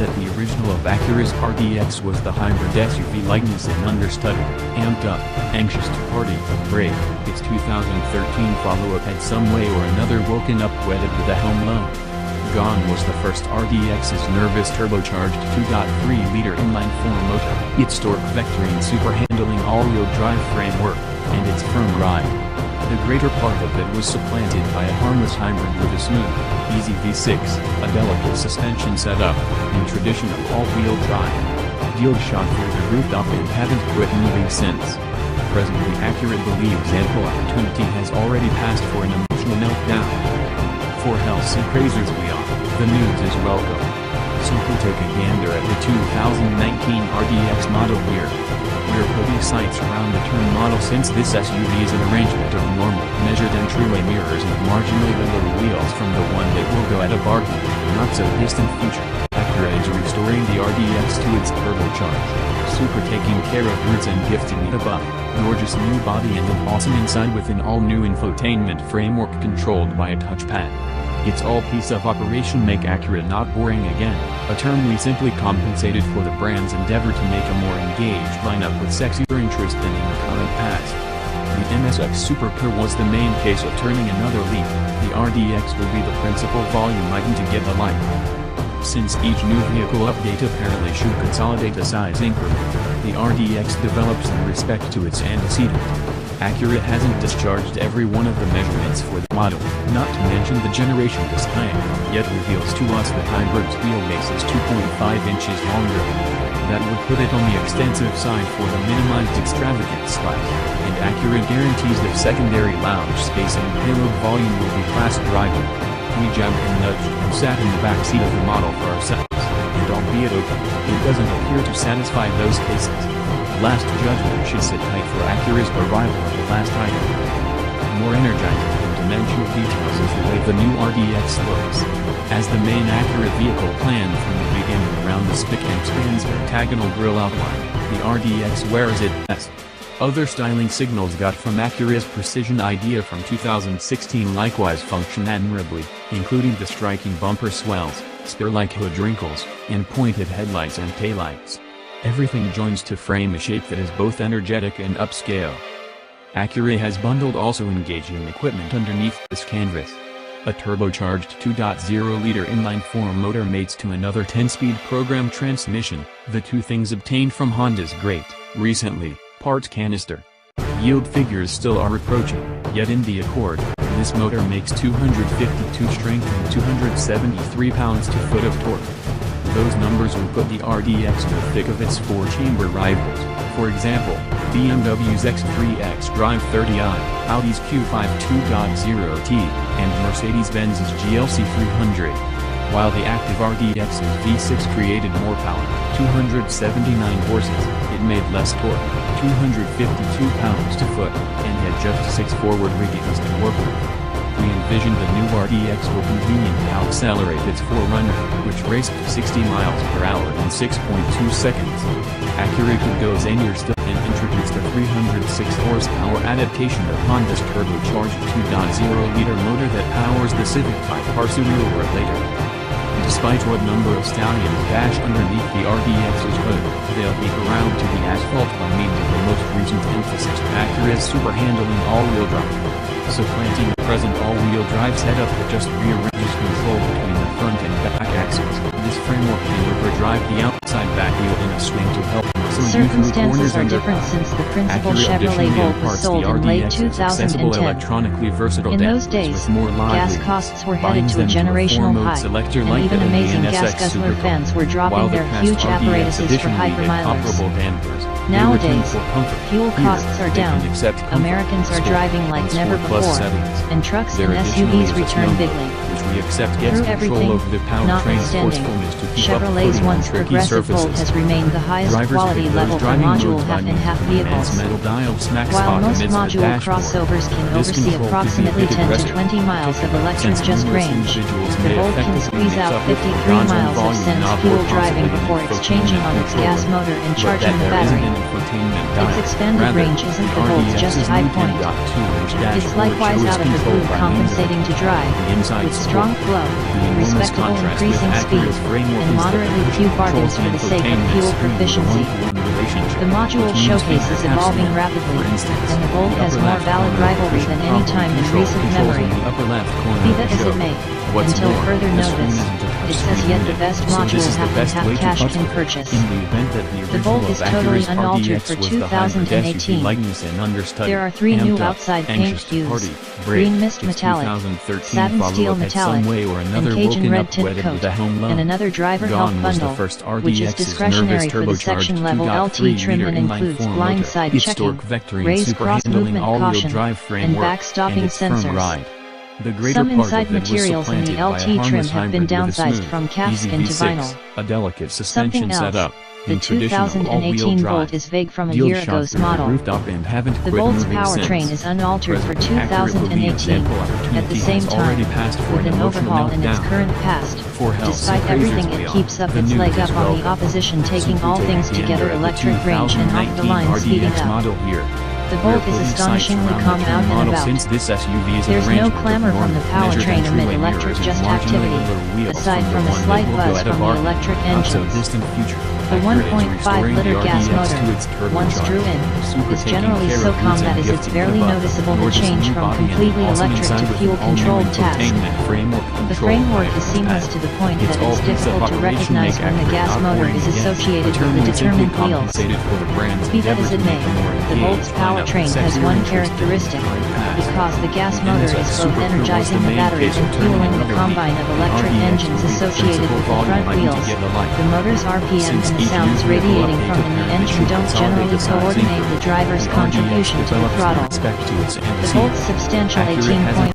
that the original of Acura's RDX was the hybrid SUV lightness and understudy, amped up, anxious to party, brave. Its 2013 follow-up had some way or another woken up wedded with a helm low. Gone was the first RDX's nervous turbocharged 2.3-liter inline-4 motor, its torque vectoring super-handling all-wheel drive framework, and its firm ride. The greater part of it was supplanted by a harmless hybrid with a smooth, easy V6, a delicate suspension setup, and traditional all-wheel drive. Deals shot through the rooftop and haven't quit moving since. Presently Acura believes ample opportunity has already passed for an emotional meltdown. For Hellsea crazers we are, the news is welcome. Super take a gander at the 2019 RDX model here. We're putting sights around the turn model since this SUV is an arrangement of normal, measured entryway mirrors and marginally littler wheels from the one that will go at a bargain, not so distant future. Acura is restoring the RDX to its turbocharge. Super taking care of roots and gifting it a buff, gorgeous new body and an awesome inside with an all-new infotainment framework controlled by a touchpad. Its all-piece of operation make Acura not boring again, a term we simply compensated for the brand's endeavor to make a more engaged lineup with sexier interest than in the current past. The MSX Super Pure was the main case of turning another leaf. The RDX will be the principal volume item to get the light. Since each new vehicle update apparently should consolidate a size increment, the RDX develops in respect to its antecedent. Acura hasn't discharged every one of the measurements for the model, not to mention the generation display, yet reveals to us that hybrid's wheelbase is 2.5 inches longer. That would put it on the extensive side for the minimized extravagant size, and Acura guarantees that secondary lounge space and payload volume will be class driving. We jabbed and nudged and sat in the back seat of the model for ourselves, and albeit open, it doesn't appear to satisfy those cases. Last judgment should sit tight for Acura's arrival of the last item. More energizing and dimensional details is the way the new RDX looks. As the main Acura vehicle planned from the beginning around the spick and span's octagonal grille outline, the RDX wears it best. Other styling signals got from Acura's precision idea from 2016 likewise function admirably, including the striking bumper swells, spur-like hood wrinkles, and pointed headlights and taillights. Everything joins to frame a shape that is both energetic and upscale. Acura has bundled also engaging equipment underneath this canvas. A turbocharged 2.0-liter inline-4 motor mates to another 10-speed program transmission, the two things obtained from Honda's great, recently, parts canister. Yield figures still are approaching, yet in the Accord, this motor makes 252 strength and 273 pounds-to-foot of torque. Those numbers will put the RDX in the thick of its four-chamber rivals, for example, BMW's X3 xDrive 30i, Audi's Q5 2.0T, and Mercedes-Benz's GLC 300. While the active RDX's V6 created more power, 279 horses, it made less torque, 252 pounds-to-foot, and had just 6 forward riggings to work with. We envision the new RDX will conveniently accelerate its forerunner, which raced to 60 miles per hour in 6.2 seconds. Acura could go zanier still and introduce the 306 horsepower adaptation of Honda's turbocharged 2.0-liter motor that powers the Civic Type R sooner or later. Despite what number of stallions dash underneath the RDX's hood, they'll be around to the asphalt by means of the most recent emphasis to Acura's super-handling all-wheel drive. Supplanting the present all-wheel drive setup that just rearranges control between the front and back axles, this framework can overdrive the outside back wheel in a swing to help Circumstances are different since the principal Chevrolet Volt was sold in late 2010. In those days, gas costs were headed to a generational high, and even amazing gas guzzler fans were dropping their huge apparatuses for hypermilers. Nowadays, fuel costs are down, Americans are driving like never before, and trucks and SUVs return bigly. Through everything, notwithstanding, Chevrolet's once progressive Volt has remained the highest quality level for module half-and-half vehicles. While most module crossovers can oversee approximately 10 to 20 miles of electric-just range, the Volt can squeeze out 53 miles of sense fuel driving before exchanging on its gas motor and charging the battery. Its expanded range isn't the Volt's just high point. It's likewise out of the blue compensating to drive, with strong flow, respectable increasing speed, and moderately few bargains for the sake of fuel proficiency. The module showcases evolving rapidly, and the Volt has more valid rivalry than any time in recent memory. Be that as it may, until further notice, it says yet the best module happens have cash can purchase. The Volt is totally unaltered for 2018. There are 3 new outside paint hues: green mist metallic, satin steel metallic, and Cajun red tint coat, and another driver help bundle, which is discretionary for the section level LT trim and includes blind side checking, raised cross movement caution, and back stopping sensors. Some inside materials in the LT trim have been downsized from calfskin to vinyl. A delicate suspension setup. The 2018 Volt is vague from a year ago's model. The Volt's powertrain is unaltered for 2018. At the same time, with an overhaul in its current past, despite everything it keeps up its leg up on the opposition, taking all things together, electric range and off-the-line speeding up. The Volt is astonishingly calm out and about. There's no clamor from the powertrain amid electric just activity, aside from a slight buzz from the electric engines. The 1.5-liter gas motor, once drew in, is generally so calm that it's barely noticeable to change from completely electric to fuel-controlled task. The framework is seamless to the point that it's difficult to recognize when the gas motor is associated with the determined wheels. Be that as it may, the Volt's powertrain has one characteristic: because the gas motor is both energizing the battery and fueling the combine of electric engines associated with the front wheels, the motor's RPM and the sounds radiating from the engine don't generally coordinate the driver's contribution to the throttle. The Volt's substantial 18.1